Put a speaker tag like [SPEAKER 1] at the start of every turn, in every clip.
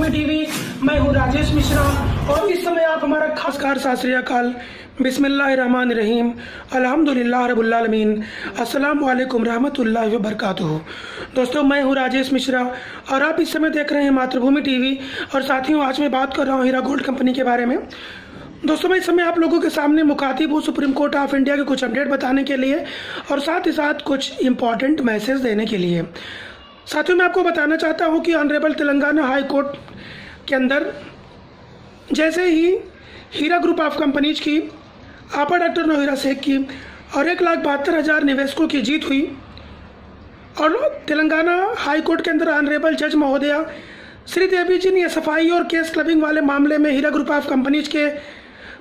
[SPEAKER 1] मातृभूमि टीवी। मैं हूं राजेश मिश्रा और इस समय आप हमारा खास सत श्री अकाल, बिस्मिल्लाहिर्रहमानिर्रहीम, अल्हम्दुलिल्लाह रब्बिल आलमीन, अस्सलामु अलैकुम रहमतुल्लाहि व बरकातुहू। दोस्तों, मैं हूं राजेश मिश्रा और आप इस समय देख रहे हैं मातृभूमि टीवी। और साथियों, आज मैं बात कर रहा हूं हीरा गोल्ड कंपनी के बारे में। दोस्तों, मैं इस समय आप लोगों के सामने मुखातिब हूँ सुप्रीम कोर्ट ऑफ इंडिया के कुछ अपडेट बताने के लिए और साथ ही साथ कुछ इम्पॉर्टेंट मैसेज देने के लिए। साथियों, मैं आपको बताना चाहता हूँ कि ऑनरेबल तेलंगाना हाई कोर्ट के अंदर जैसे ही हीरा ग्रुप ऑफ कंपनीज की आपा डॉक्टर नौहिरा शेख की और 1,72,000 निवेशकों की जीत हुई और तेलंगाना हाई कोर्ट के अंदर ऑनरेबल जज महोदया श्री देवी जी ने सफाई और केस क्लबिंग वाले मामले में हीरा ग्रुप ऑफ कंपनीज के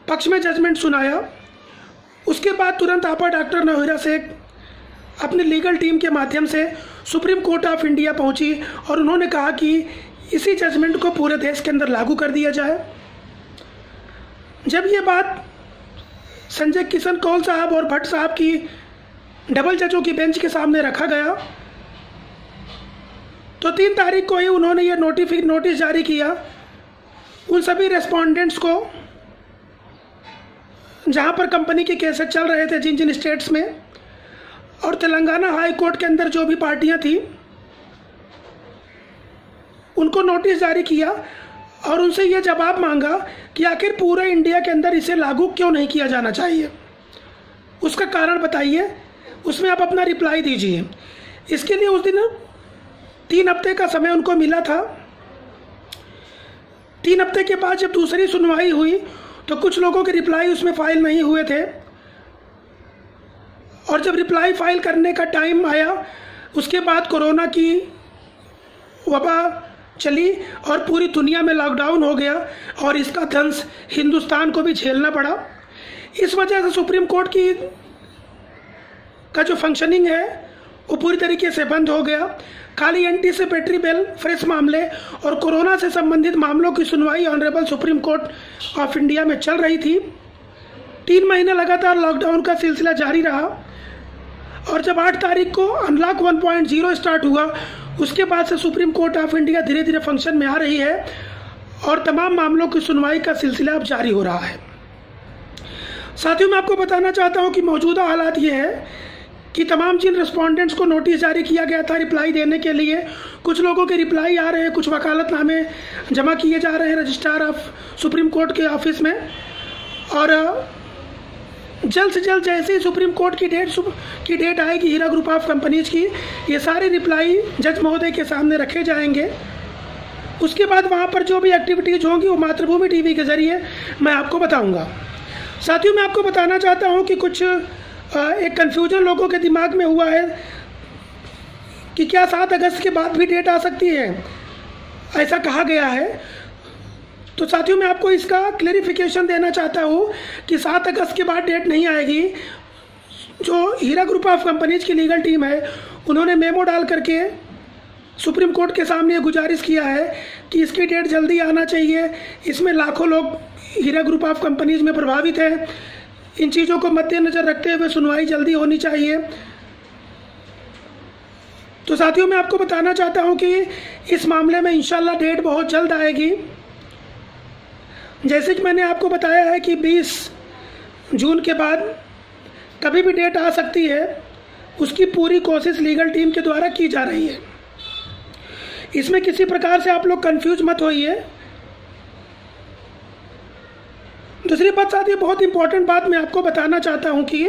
[SPEAKER 1] पक्ष में जजमेंट सुनाया। उसके बाद तुरंत आपा डॉक्टर नौहिरा शेख अपनी लीगल टीम के माध्यम से सुप्रीम कोर्ट ऑफ इंडिया पहुंची और उन्होंने कहा कि इसी जजमेंट को पूरे देश के अंदर लागू कर दिया जाए। जब ये बात संजय किशन कौल साहब और भट्ट साहब की डबल जजों की बेंच के सामने रखा गया तो 3 तारीख को ही उन्होंने ये नोटिस जारी किया उन सभी रेस्पोंडेंट्स को जहां पर कंपनी के केसेस चल रहे थे जिन जिन स्टेट्स में, और तेलंगाना हाई कोर्ट के अंदर जो भी पार्टियां थी उनको नोटिस जारी किया और उनसे ये जवाब मांगा कि आखिर पूरे इंडिया के अंदर इसे लागू क्यों नहीं किया जाना चाहिए, उसका कारण बताइए, उसमें आप अपना रिप्लाई दीजिए। इसके लिए उस दिन 3 हफ्ते का समय उनको मिला था। 3 हफ्ते के बाद जब दूसरी सुनवाई हुई तो कुछ लोगों के रिप्लाई उसमें फाइल नहीं हुए थे और जब रिप्लाई फाइल करने का टाइम आया उसके बाद कोरोना की वबा चली और पूरी दुनिया में लॉकडाउन हो गया और इसका दंश हिंदुस्तान को भी झेलना पड़ा। इस वजह से सुप्रीम कोर्ट की का जो फंक्शनिंग है वो पूरी तरीके से बंद हो गया। खाली एंटीसिपेटरी बेल, फ्रेश मामले और कोरोना से संबंधित मामलों की सुनवाई honourable supreme court of India में चल रही थी। 3 महीने लगातार लॉकडाउन का सिलसिला जारी रहा और जब 8 तारीख को अनलॉक 1.0 स्टार्ट हुआ उसके बाद से सुप्रीम कोर्ट ऑफ इंडिया धीरे धीरे फंक्शन में आ रही है और तमाम मामलों की सुनवाई का सिलसिला अब जारी हो रहा है। साथियों, मैं आपको बताना चाहता हूं कि मौजूदा हालात ये है कि तमाम जिन रिस्पोंडेंट्स को नोटिस जारी किया गया था रिप्लाई देने के लिए, कुछ लोगों के रिप्लाई आ रहे हैं, कुछ वकालतनामे जमा किए जा रहे हैं रजिस्ट्रार ऑफ सुप्रीम कोर्ट के ऑफिस में और जल्द से जल्द जैसे ही सुप्रीम कोर्ट की डेट आएगी हीरा ग्रुप ऑफ कंपनीज की, ये सारे रिप्लाई जज महोदय के सामने रखे जाएंगे। उसके बाद वहाँ पर जो भी एक्टिविटीज़ होंगी वो मातृभूमि टीवी के ज़रिए मैं आपको बताऊँगा। साथियों, मैं आपको बताना चाहता हूँ कि कुछ एक कन्फ्यूजन लोगों के दिमाग में हुआ है कि क्या 7 अगस्त के बाद भी डेट आ सकती है, ऐसा कहा गया है। तो साथियों, मैं आपको इसका क्लेरिफिकेशन देना चाहता हूँ कि 7 अगस्त के बाद डेट नहीं आएगी। जो हीरा ग्रुप ऑफ कंपनीज की लीगल टीम है उन्होंने मेमो डाल करके सुप्रीम कोर्ट के सामने गुजारिश किया है कि इसकी डेट जल्दी आना चाहिए। इसमें लाखों लोग हीरा ग्रुप ऑफ कंपनीज में प्रभावित हैं। इन चीज़ों को मद्देनज़र रखते हुए सुनवाई जल्दी होनी चाहिए। तो साथियों, मैं आपको बताना चाहता हूँ कि इस मामले में इंशाल्लाह डेट बहुत जल्द आएगी। जैसे कि मैंने आपको बताया है कि 20 जून के बाद कभी भी डेट आ सकती है, उसकी पूरी कोशिश लीगल टीम के द्वारा की जा रही है। इसमें किसी प्रकार से आप लोग कंफ्यूज मत होइए। दूसरी बात साथियों, बहुत इंपॉर्टेंट बात मैं आपको बताना चाहता हूं कि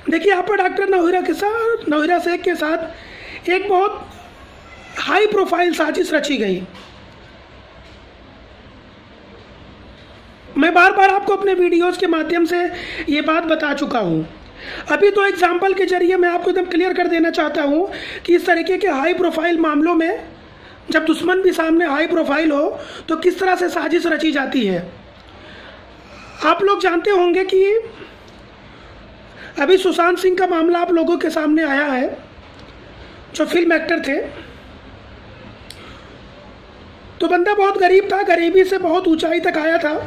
[SPEAKER 1] देखिए, यहाँ पर डॉक्टर नौहिरा शेख के साथ एक बहुत हाई प्रोफाइल साजिश रची गई। मैं बार बार आपको अपने वीडियोस के माध्यम से ये बात बता चुका हूँ। अभी तो एग्जाम्पल के जरिए मैं आपको एकदम क्लियर कर देना चाहता हूँ कि इस तरीके के हाई प्रोफाइल मामलों में जब दुश्मन भी सामने हाई प्रोफाइल हो तो किस तरह से साजिश रची जाती है। आप लोग जानते होंगे कि अभी सुशांत सिंह का मामला आप लोगों के सामने आया है, जो फिल्म एक्टर थे। तो बंदा बहुत गरीब था, गरीबी से बहुत ऊंचाई तक आया था,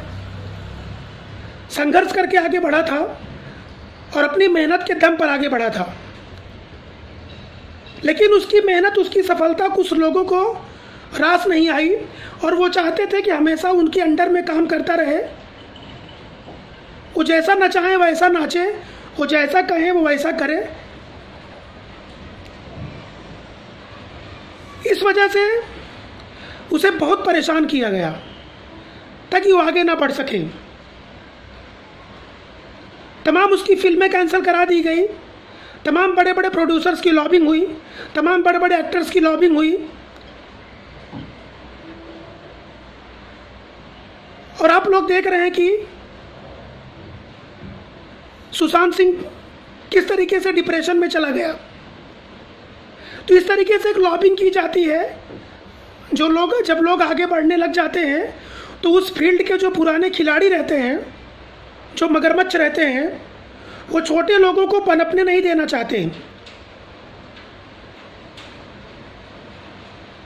[SPEAKER 1] संघर्ष करके आगे बढ़ा था और अपनी मेहनत के दम पर आगे बढ़ा था। लेकिन उसकी मेहनत, उसकी सफलता कुछ लोगों को रास नहीं आई और वो चाहते थे कि हमेशा उनके अंडर में काम करता रहे। वो जैसा नचाहे वैसा नाचे, वो जैसा कहे वो वैसा करे। इस वजह से उसे बहुत परेशान किया गया ताकि वो आगे ना बढ़ सके। तमाम उसकी फिल्में कैंसिल करा दी गई, तमाम बड़े बड़े प्रोड्यूसर्स की लॉबिंग हुई, तमाम बड़े बड़े एक्टर्स की लॉबिंग हुई। और आप लोग देख रहे हैं कि सुशांत सिंह किस तरीके से डिप्रेशन में चला गया। तो इस तरीके से एक लॉबिंग की जाती है। जो लोग, जब लोग आगे बढ़ने लग जाते हैं तो उस फील्ड के जो पुराने खिलाड़ी रहते हैं, जो मगरमच्छ रहते हैं, वो छोटे लोगों को पनपने नहीं देना चाहते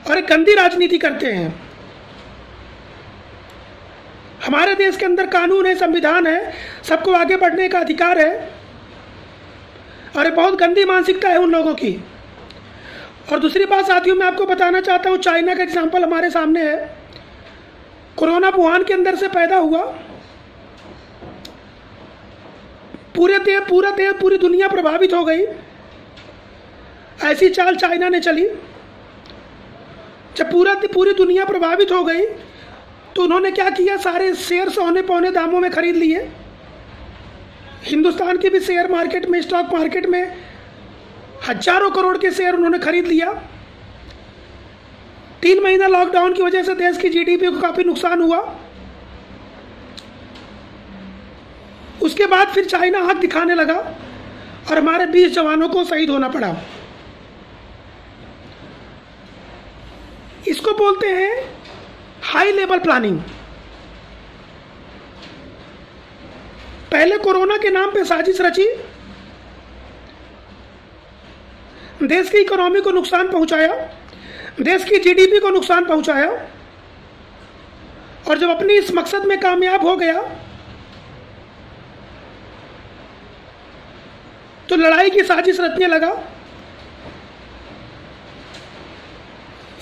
[SPEAKER 1] और एक गंदी राजनीति करते हैं। हमारे देश के अंदर कानून है, संविधान है, सबको आगे बढ़ने का अधिकार है और ये बहुत गंदी मानसिकता है उन लोगों की। और दूसरी बात साथियों, मैं आपको बताना चाहता हूँ, चाइना का एग्जाम्पल हमारे सामने है। कोरोना वुहान के अंदर से पैदा हुआ, पूरी दुनिया प्रभावित हो गई। ऐसी चाल चाइना ने चली। जब पूरी दुनिया प्रभावित हो गई तो उन्होंने क्या किया, सारे शेयर औने पौने दामों में खरीद लिए। हिंदुस्तान के भी शेयर मार्केट में, स्टॉक मार्केट में हजारों करोड़ के शेयर उन्होंने खरीद लिया। 3 महीना लॉकडाउन की वजह से देश की जीडीपी को काफी नुकसान हुआ। उसके बाद फिर चाइना आंख दिखाने लगा और हमारे 20 जवानों को शहीद होना पड़ा। इसको बोलते हैं हाई लेवल प्लानिंग। पहले कोरोना के नाम पे साजिश रची, देश की इकोनॉमी को नुकसान पहुंचाया, देश की जीडीपी को नुकसान पहुंचाया और जब अपनी इस मकसद में कामयाब हो गया तो लड़ाई की साजिश रचने लगा।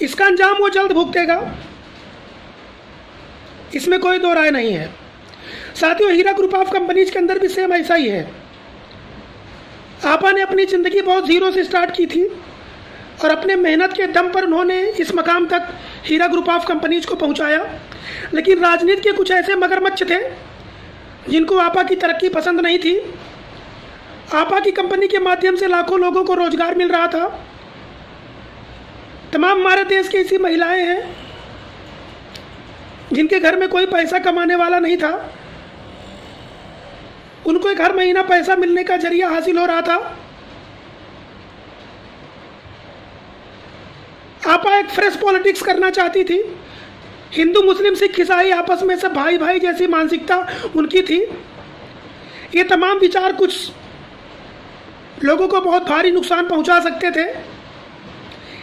[SPEAKER 1] इसका अंजाम वो जल्द भुगतेगा, इसमें कोई दो राय नहीं है। साथियों, हीरा ग्रुप ऑफ कंपनीज के अंदर भी सेम ऐसा ही है। आपा ने अपनी ज़िंदगी बहुत जीरो से स्टार्ट की थी और अपने मेहनत के दम पर उन्होंने इस मकाम तक हीरा ग्रुप ऑफ कंपनीज को पहुंचाया। लेकिन राजनीति के कुछ ऐसे मगरमच्छ थे जिनको आपा की तरक्की पसंद नहीं थी। आपा की कंपनी के माध्यम से लाखों लोगों को रोजगार मिल रहा था। तमाम हमारे देश की ऐसी महिलाएं हैं जिनके घर में कोई पैसा कमाने वाला नहीं था, उनको एक हर महीना पैसा मिलने का जरिया हासिल हो रहा था। आपा एक फ्रेश पॉलिटिक्स करना चाहती थी। हिंदू मुस्लिम सिख ईसाई आपस में सब भाई भाई जैसी मानसिकता उनकी थी। ये तमाम विचार कुछ लोगों को बहुत भारी नुकसान पहुंचा सकते थे।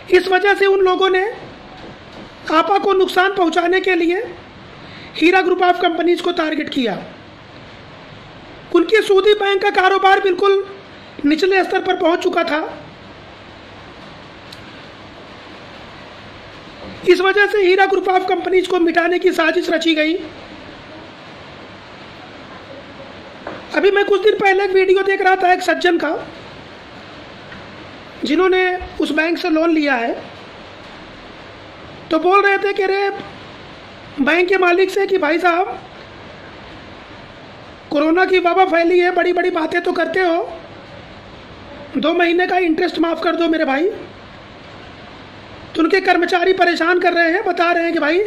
[SPEAKER 1] इस वजह से उन लोगों ने आपा को नुकसान पहुंचाने के लिए हीरा ग्रुप ऑफ कंपनीज को टारगेट किया। उनकी सूदी बैंक का कारोबार बिल्कुल निचले स्तर पर पहुंच चुका था। इस वजह से हीरा ग्रुप ऑफ कंपनीज को मिटाने की साजिश रची गई। अभी मैं कुछ दिन पहले एक वीडियो देख रहा था एक सज्जन का, जिन्होंने उस बैंक से लोन लिया है। तो बोल रहे थे कि अरे बैंक के मालिक से कि भाई साहब, कोरोना की वबा फैली है, बड़ी बड़ी बातें तो करते हो, 2 महीने का इंटरेस्ट माफ़ कर दो मेरे भाई। तो उनके कर्मचारी परेशान कर रहे हैं, बता रहे हैं कि भाई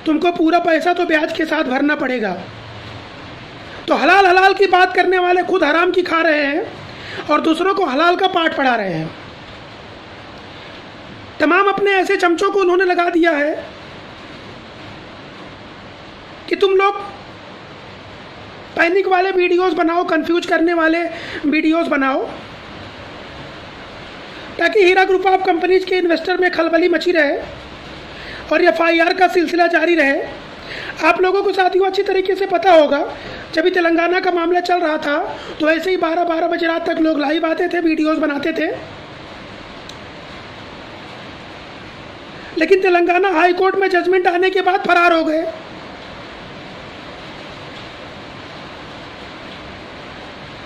[SPEAKER 1] तुमको पूरा पैसा तो ब्याज के साथ भरना पड़ेगा। तो हलाल हलाल की बात करने वाले खुद हराम की खा रहे हैं और दूसरों को हलाल का पाठ पढ़ा रहे हैं। तमाम अपने ऐसे चमचों को उन्होंने लगा दिया है कि तुम लोग पैनिक वाले वीडियोस बनाओ, कंफ्यूज करने वाले वीडियोस बनाओ, ताकि हीरा ग्रुप ऑफ कंपनीज के इन्वेस्टर में खलबली मची रहे और FIR का सिलसिला जारी रहे। आप लोगों को साथियों अच्छी तरीके से पता होगा, जब भी तेलंगाना का मामला चल रहा था तो ऐसे ही 12-12 बजे रात तक लोग लाइव आते थे, वीडियोस बनाते थे। लेकिन तेलंगाना हाई कोर्ट में जजमेंट आने के बाद फरार हो गए।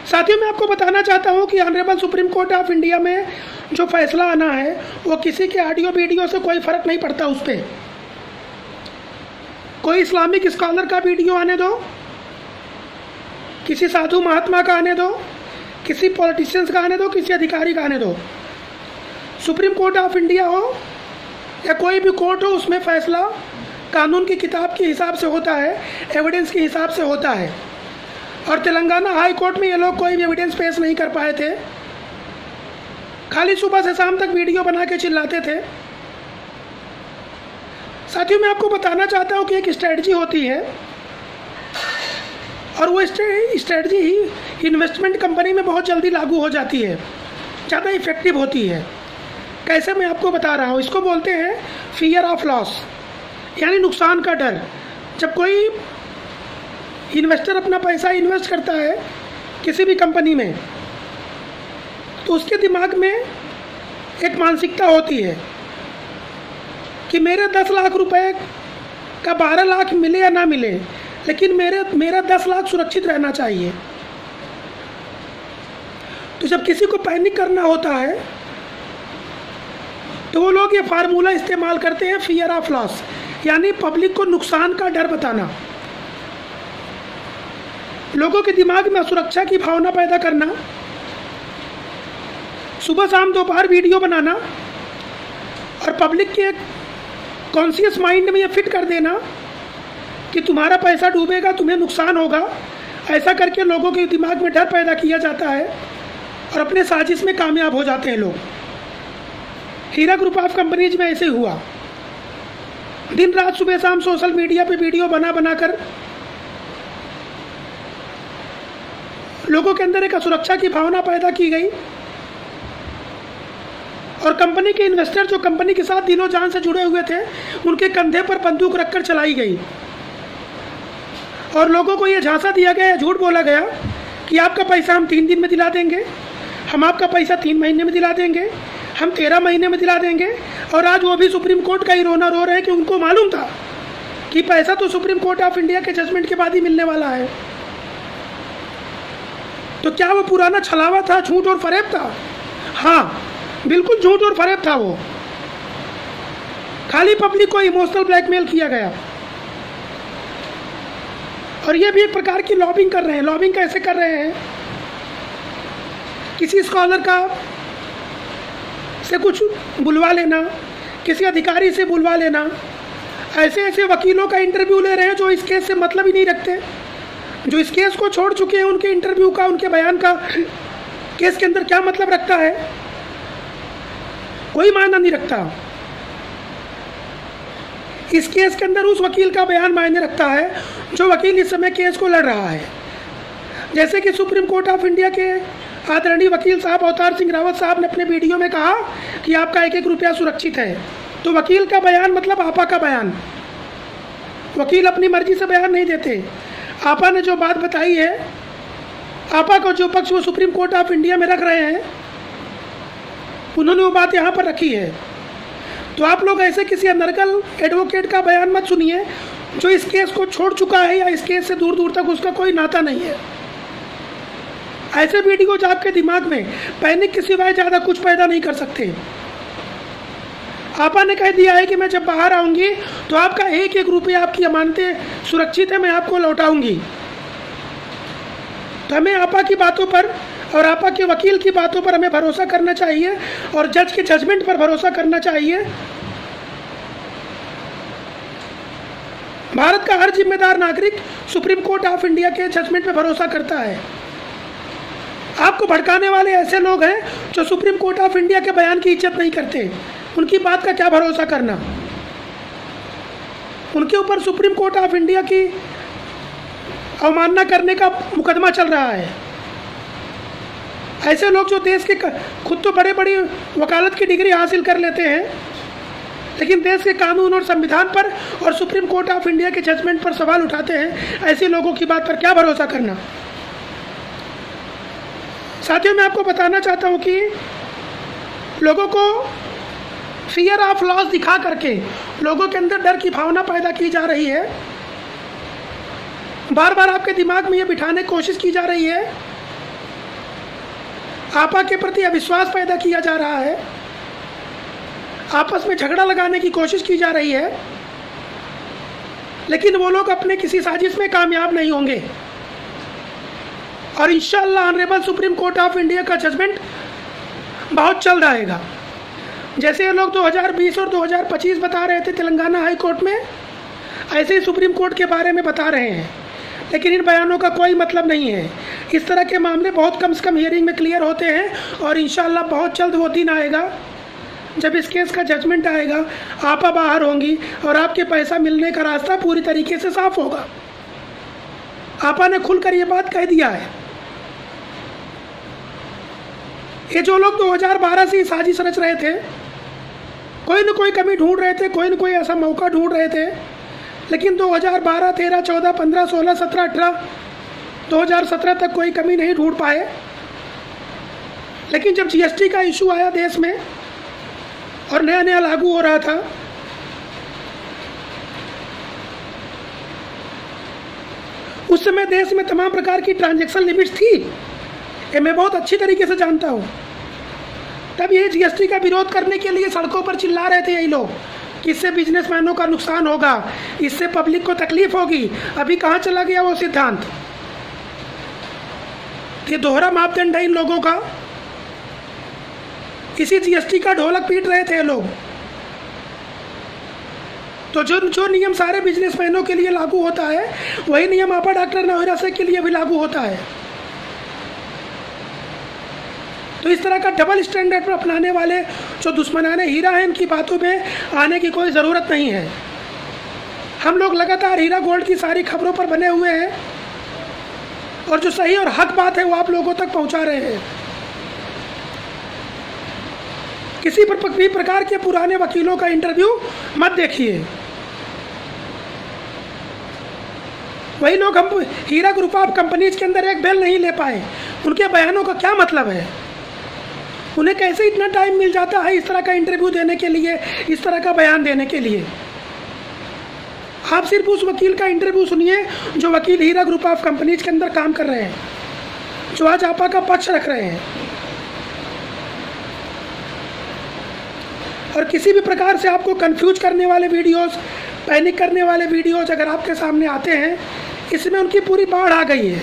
[SPEAKER 1] साथियों, मैं आपको बताना चाहता हूं कि honourable supreme court of India में जो फैसला आना है वो किसी के ऑडियो वीडियो से कोई फर्क नहीं पड़ता। उस पर कोई इस्लामिक स्कॉलर का वीडियो आने दो, किसी साधु महात्मा का आने दो, किसी पॉलिटिशियंस का आने दो, किसी अधिकारी का आने दो, सुप्रीम कोर्ट ऑफ इंडिया हो या कोई भी कोर्ट हो, उसमें फैसला कानून की किताब के हिसाब से होता है, एविडेंस के हिसाब से होता है। और तेलंगाना हाई कोर्ट में ये लोग कोई भी एविडेंस पेश नहीं कर पाए थे, खाली सुबह से शाम तक वीडियो बना के चिल्लाते थे। साथियों, मैं आपको बताना चाहता हूँ कि एक स्ट्रेटजी होती है और वो स्ट्रेटजी ही इन्वेस्टमेंट कंपनी में बहुत जल्दी लागू हो जाती है, ज़्यादा इफेक्टिव होती है। कैसे, मैं आपको बता रहा हूँ। इसको बोलते हैं फियर ऑफ लॉस, यानी नुकसान का डर। जब कोई इन्वेस्टर अपना पैसा इन्वेस्ट करता है किसी भी कंपनी में, तो उसके दिमाग में एक मानसिकता होती है कि मेरे 10 लाख रुपए का 12 लाख मिले या ना मिले, लेकिन मेरा 10 लाख सुरक्षित रहना चाहिए। तो जब किसी को पैनिक करना होता है तो वो लोग ये फार्मूला इस्तेमाल करते हैं, फियर ऑफ लॉस, यानी पब्लिक को नुकसान का डर बताना, लोगों के दिमाग में असुरक्षा की भावना पैदा करना, सुबह शाम दोपहर वीडियो बनाना और पब्लिक के कॉन्शियस माइंड में ये फिट कर देना कि तुम्हारा पैसा डूबेगा, तुम्हें नुकसान होगा। ऐसा करके लोगों के दिमाग में डर पैदा किया जाता है और अपने साजिश में कामयाब हो जाते हैं लोग। हीरा ग्रुप ऑफ कंपनीज में ऐसे हुआ। दिन रात सुबह शाम सोशल मीडिया पे वीडियो बना बनाकर लोगों के अंदर एक असुरक्षा की भावना पैदा की गई और कंपनी के इन्वेस्टर जो कंपनी के साथ दिनों जान से जुड़े हुए थे, उनके कंधे पर बंदूक रखकर चलाई गई और लोगों को यह झांसा दिया गया, झूठ बोला गया कि आपका पैसा हम 3 दिन में दिला देंगे, हम आपका पैसा 3 महीने में दिला देंगे, हम 13 महीने में दिला देंगे। और आज वो भी सुप्रीम कोर्ट का ही रोना रो रहे हैं कि उनको मालूम था कि पैसा तो सुप्रीम कोर्ट ऑफ इंडिया के जजमेंट के बाद ही मिलने वाला है। तो क्या वो पुराना छलावा था, झूठ और फरेब था? हाँ, बिल्कुल झूठ और फरेब था वो। खाली पब्लिक को इमोशनल ब्लैकमेल किया गया। और ये भी एक प्रकार की लॉबिंग कर रहे हैं। लॉबिंग कैसे कर रहे हैं? किसी स्कॉलर का से कुछ बुलवा लेना, किसी अधिकारी से बुलवा लेना, ऐसे ऐसे वकीलों का इंटरव्यू ले रहे हैं जो इस केस से मतलब ही नहीं रखते, जो इस केस को छोड़ चुके हैं। उनके इंटरव्यू का, उनके बयान का केस के अंदर क्या मतलब रखता है? कोई मायना नहीं रखता। इस केस के अंदर उस वकील का बयान मायने रखता है जो वकील इस समय केस को लड़ रहा है। जैसे कि सुप्रीम कोर्ट ऑफ इंडिया के आदरणीय वकील साहब अवतार सिंह रावत साहब ने अपने वीडियो में कहा कि आपका 1-1 रुपया सुरक्षित है। तो वकील का बयान मतलब आपा का बयान। वकील अपनी मर्जी से बयान नहीं देते। आपा ने जो बात बताई है, आपा का जो पक्ष वो सुप्रीम कोर्ट ऑफ इंडिया में रख रहे हैं, उन्होंने वो बात यहाँ पर रखी है। तो आप लोग ऐसे किसी अनर्गल एडवोकेट का बयान मत सुनिए जो इस केस को छोड़ चुका है या इस केस से दूर दूर तक उसका कोई नाता नहीं है। ऐसे वीडियो जो आपके दिमाग में पैनिक के सिवाय ज़्यादा कुछ पैदा नहीं कर सकते। आपा ने कह दिया है कि मैं जब बाहर आऊँगी तो आपका 1-1 रुपया, आपकी अमानतें सुरक्षित है, मैं आपको लौटाऊंगी। तो हमें आपा की बातों पर और आपा के वकील की बातों पर हमें भरोसा करना चाहिए और जज के जजमेंट पर भरोसा करना चाहिए। भारत का हर जिम्मेदार नागरिक सुप्रीम कोर्ट ऑफ इंडिया के जजमेंट पर भरोसा करता है। आपको भड़काने वाले ऐसे लोग हैं जो सुप्रीम कोर्ट ऑफ इंडिया के बयान की इज्जत नहीं करते। उनकी बात का क्या भरोसा करना? उनके ऊपर सुप्रीम कोर्ट ऑफ इंडिया की अवमानना करने का मुकदमा चल रहा है। ऐसे लोग जो देश के खुद तो बड़े बड़ी वकालत की डिग्री हासिल कर लेते हैं, लेकिन देश के कानून और संविधान पर और सुप्रीम कोर्ट ऑफ इंडिया के जजमेंट पर सवाल उठाते हैं, ऐसे लोगों की बात पर क्या भरोसा करना? साथियों, मैं आपको बताना चाहता हूं कि लोगों को फियर ऑफ लॉस दिखा करके लोगों के अंदर डर की भावना पैदा की जा रही है। बार बार आपके दिमाग में ये बिठाने की कोशिश की जा रही है, आपा के प्रति अविश्वास पैदा किया जा रहा है, आपस में झगड़ा लगाने की कोशिश की जा रही है, लेकिन वो लोग अपने किसी साजिश में कामयाब नहीं होंगे। और इंशाअल्लाह honourable supreme court of India का जजमेंट बहुत जल्द आएगा। जैसे ये लोग 2020 और 2025 बता रहे थे तेलंगाना हाई कोर्ट में, ऐसे ही सुप्रीम कोर्ट के बारे में बता रहे हैं, लेकिन इन बयानों का कोई मतलब नहीं है। इस तरह के मामले बहुत कम से कम हियरिंग में क्लियर होते हैं और इंशाअल्लाह बहुत जल्द वो दिन आएगा जब इस केस का जजमेंट आएगा, आपा बाहर होंगी और आपके पैसा मिलने का रास्ता पूरी तरीके से साफ होगा। आपा ने खुलकर ये बात कह दिया है। ये जो लोग 2012 से साजिश रच रहे थे, कोई न कोई कमी ढूंढ रहे थे, कोई न कोई ऐसा मौका ढूंढ रहे थे, लेकिन 2012, 13, 14, 15, 16, 17, 18, 2017 तक कोई कमी नहीं ढूंढ पाए। लेकिन जब जीएसटी का इशू आया देश में और नया नया लागू हो रहा था, उस समय देश में तमाम प्रकार की ट्रांजैक्शन लिमिट्स थी, ये मैं बहुत अच्छी तरीके से जानता हूँ। तब ये जीएसटी का विरोध करने के लिए सड़कों पर चिल्ला रहे थे यही लोग कि इससे बिजनेसमैनों का नुकसान होगा, इससे पब्लिक को तकलीफ होगी। अभी कहाँ चला गया वो सिद्धांत? ये दोहरा मापदंड है इन लोगों का। इसी जीएसटी का ढोलक पीट रहे थे लोग। तो जो नियम सारे बिजनेसमैनों के लिए लागू होता है, वही नियम आपा डॉक्टर नौहिरा शेख के लिए भी लागू होता है। तो इस तरह का डबल स्टैंडर्ड पर अपनाने वाले जो दुश्मनाने हीरा हैं, इनकी बातों में आने की कोई ज़रूरत नहीं है। हम लोग लगातार हीरा गोल्ड की सारी खबरों पर बने हुए हैं और जो सही और हक बात है वो आप लोगों तक पहुंचा रहे हैं। किसी भी प्रकार के पुराने वकीलों का इंटरव्यू मत देखिए। वही लोग हम हीरा ग्रुप ऑफ कंपनीज के अंदर एक बेल नहीं ले पाए, उनके बयानों का क्या मतलब है? उन्हें कैसे इतना टाइम मिल जाता है इस तरह का इंटरव्यू देने के लिए, इस तरह का बयान देने के लिए? आप सिर्फ उस वकील का इंटरव्यू सुनिए जो वकील हीरा ग्रुप ऑफ कंपनीज के अंदर काम कर रहे हैं, जो आज आपा का पक्ष रख रहे हैं। और किसी भी प्रकार से आपको कंफ्यूज करने वाले वीडियोस, पैनिक करने वाले वीडियोस अगर आपके सामने आते हैं, इसमें उनकी पूरी बाढ़ आ गई है।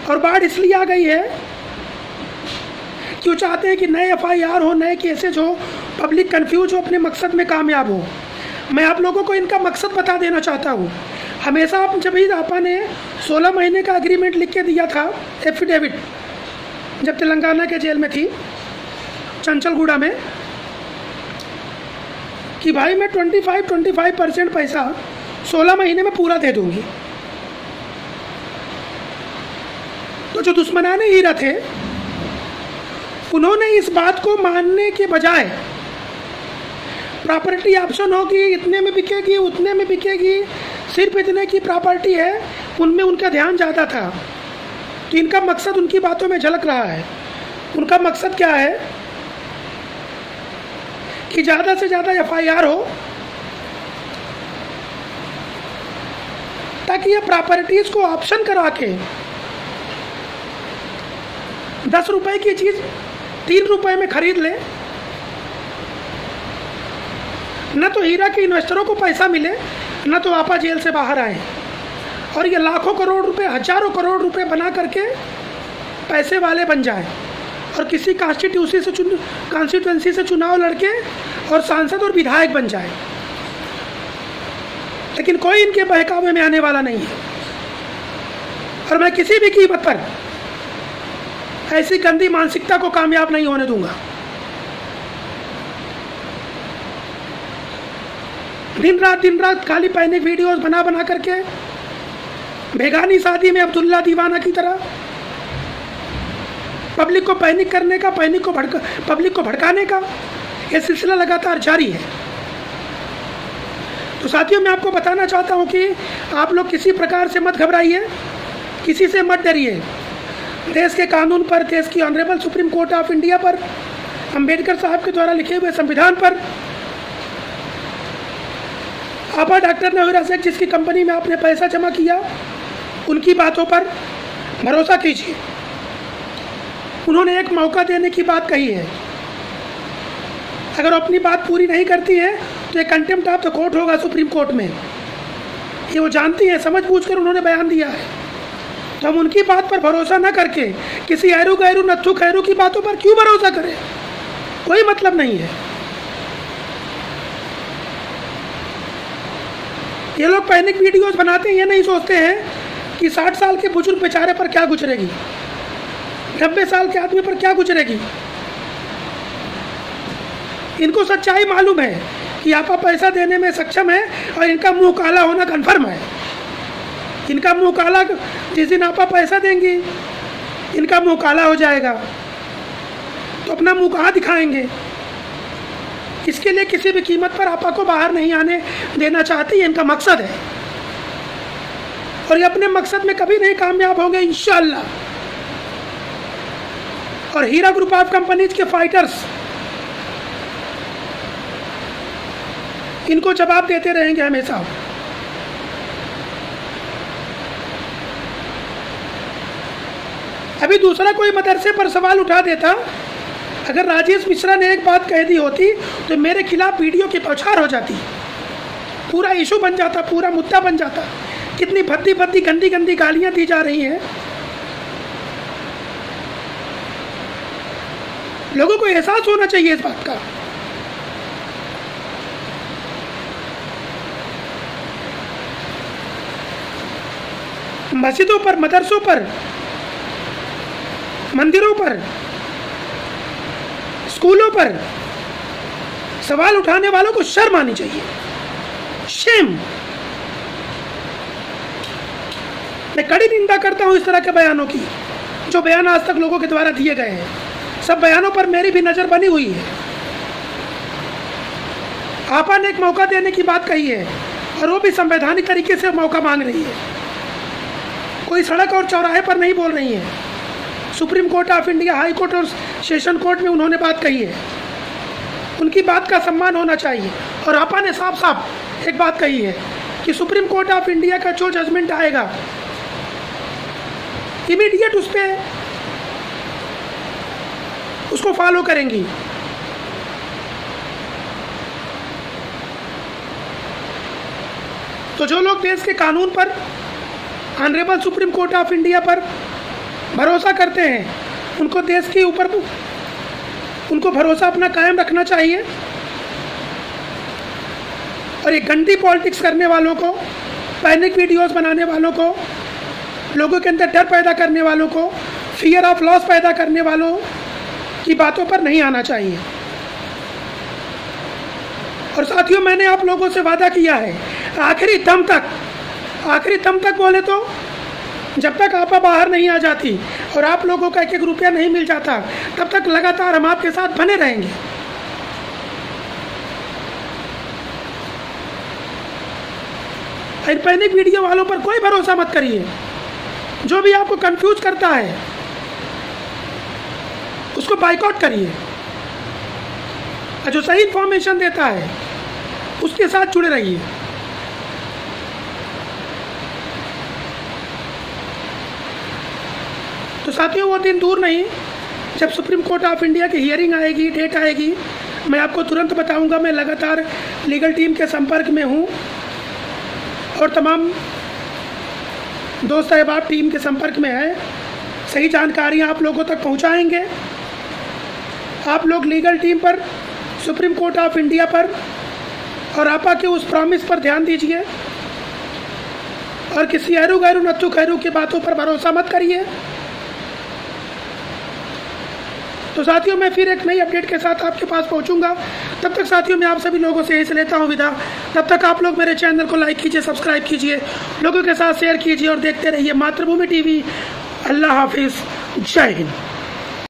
[SPEAKER 1] और बाढ़ इसलिए आ गई है कि वो चाहते हैं कि नए एफआईआर हो, नए केसेज हो, पब्लिक कंफ्यूज हो, अपने मकसद में कामयाब हो। मैं आप लोगों को इनका मकसद बता देना चाहता हूँ। हमेशा आप जब भी आपा ने 16 महीने का एग्रीमेंट लिख के दिया था, एफिडेविट, जब तेलंगाना के जेल में थी चंचलगुड़ा में, कि भाई मैं 25% पैसा 16 महीने में पूरा दे दूंगी। तो जो दुश्मनाने हीरा थे, उन्होंने इस बात को मानने के बजाय प्रॉपर्टी ऑप्शन होगी, इतने में बिकेगी, उतने में बिकेगी, सिर्फ इतने की प्रॉपर्टी है, उनमें उनका ध्यान ज़्यादा था। तो इनका मकसद उनकी बातों में झलक रहा है। उनका मकसद क्या है कि ज़्यादा से ज़्यादा एफआईआर हो, ताकि ये प्रॉपर्टीज को ऑप्शन करा के 10 रुपए की चीज़ 3 रुपए में खरीद ले। न तो हीरा के इन्वेस्टरों को पैसा मिले, न तो आपा जेल से बाहर आए, और ये लाखों करोड़ रुपए, हजारों करोड़ रुपए बना करके पैसे वाले बन जाए और किसी कॉन्स्टिट्यूंसी से चुनाव लड़के और सांसद और विधायक बन जाए। लेकिन कोई इनके बहकावे में आने वाला नहीं है। और मैं किसी भी कीमत पर ऐसी गंदी मानसिकता को कामयाब नहीं होने दूंगा। दिन रात खाली पैनिक वीडियोस बना करके, बेगानी शादी में अब्दुल्ला दीवाना की तरह पब्लिक को पैनिक करने का, पब्लिक को भड़काने का ये सिलसिला लगातार जारी है। तो साथियों, मैं आपको बताना चाहता हूं कि आप लोग किसी प्रकार से मत घबराइए, किसी से मत डरिए। देश के कानून पर, देश की honourable supreme court of India पर, अंबेडकर साहब के द्वारा लिखे हुए संविधान पर, आपा डॉक्टर नवीरा शेख जिसकी कंपनी में आपने पैसा जमा किया, उनकी बातों पर भरोसा कीजिए। उन्होंने एक मौका देने की बात कही है, अगर अपनी बात पूरी नहीं करती है तो एक कंटेम्प्ट ऑफ द कोर्ट होगा सुप्रीम कोर्ट में, ये वो जानती है, समझ बूझकर उन्होंने बयान दिया है। तो हम उनकी बात पर भरोसा ना करके किसी ऐरू गैरू नत्थु खैरू की बातों पर क्यों भरोसा करें, कोई मतलब नहीं है। ये लोग पैनिक वीडियोस बनाते हैं, ये नहीं सोचते हैं कि 60 साल के बुजुर्ग बेचारे पर क्या गुजरेगी, 90 साल के आदमी पर क्या गुजरेगी। इनको सच्चाई मालूम है कि आपा पैसा देने में सक्षम है और इनका मुंह काला होना कन्फर्म है। इनका मुंह काला, जिस दिन आपा पैसा देंगी इनका मुंह काला हो जाएगा, तो अपना मुंह कहाँ दिखाएंगे। इसके लिए किसी भी कीमत पर आपा को बाहर नहीं आने देना चाहती, इनका मकसद है और ये अपने मकसद में कभी नहीं कामयाब होंगे इंशाअल्लाह। और हीरा ग्रुप ऑफ कंपनीज के फाइटर्स इनको जवाब देते रहेंगे हमेशा। अभी दूसरा कोई मदरसे पर सवाल उठा देता, अगर राजेश मिश्रा ने एक बात कह दी होती तो मेरे खिलाफ वीडियो की बौछार हो जाती, पूरा इशू बन जाता, पूरा मुद्दा बन जाता। कितनी भद्दी भद्दी गंदी गंदी गालियां दी जा रही हैं। लोगों को एहसास होना चाहिए इस बात का। मस्जिदों पर, मदरसों पर, मंदिरों पर, स्कूलों पर सवाल उठाने वालों को शर्म आनी चाहिए। शेम। मैं कड़ी निंदा करता हूं इस तरह के बयानों की, जो बयान आज तक लोगों के द्वारा दिए गए हैं। सब बयानों पर मेरी भी नजर बनी हुई है। आपा ने एक मौका देने की बात कही है और वो भी संवैधानिक तरीके से मौका मांग रही है, कोई सड़क और चौराहे पर नहीं बोल रही है। Supreme court of India, high court और सेशन कोर्ट में उन्होंने बात कही है, उनकी बात का सम्मान होना चाहिए। और आपा ने साफ साफ एक बात कही है कि सुप्रीम कोर्ट ऑफ इंडिया का जो जजमेंट आएगा इमीडिएट उस पर उसको फॉलो करेंगी। तो जो लोग देश के कानून पर, honourable supreme court of India पर भरोसा करते हैं, उनको देश के ऊपर उनको भरोसा अपना कायम रखना चाहिए। और ये गंदी पॉलिटिक्स करने वालों को, पैनिक वीडियोस बनाने वालों को, लोगों के अंदर डर पैदा करने वालों को, फियर ऑफ लॉस पैदा करने वालों की बातों पर नहीं आना चाहिए। और साथियों, मैंने आप लोगों से वादा किया है, आखिरी दम तक बोले तो जब तक आपा बाहर नहीं आ जाती और आप लोगों का 1-1 रुपया नहीं मिल जाता, तब तक लगातार हम आपके साथ बने रहेंगे। पैनिक वीडियो वालों पर कोई भरोसा मत करिए। जो भी आपको कंफ्यूज करता है उसको बाइकआउट करिए, और जो सही इंफॉर्मेशन देता है उसके साथ जुड़े रहिए। तो साथियों, वो दिन दूर नहीं जब सुप्रीम कोर्ट ऑफ इंडिया की हियरिंग आएगी, डेट आएगी, मैं आपको तुरंत बताऊंगा। मैं लगातार लीगल टीम के संपर्क में हूं और तमाम दोस्त अहबाब टीम के संपर्क में है। सही जानकारियां आप लोगों तक पहुंचाएंगे। आप लोग लीगल टीम पर, सुप्रीम कोर्ट ऑफ इंडिया पर और आपा के उस प्रॉमिस पर ध्यान दीजिए और किसी ऐरू गैरू नत्थु खैरू की बातों पर भरोसा मत करिए। तो साथियों, मैं फिर एक नई अपडेट के साथ आपके पास पहुंचूंगा। तब तक साथियों, मैं आप सभी लोगों से यही से लेता हूं विदा। तब तक आप लोग मेरे चैनल को लाइक कीजिए, सब्सक्राइब कीजिए, लोगों के साथ शेयर कीजिए और देखते रहिए मातृभूमि टीवी। अल्लाह हाफिज, जय हिंद।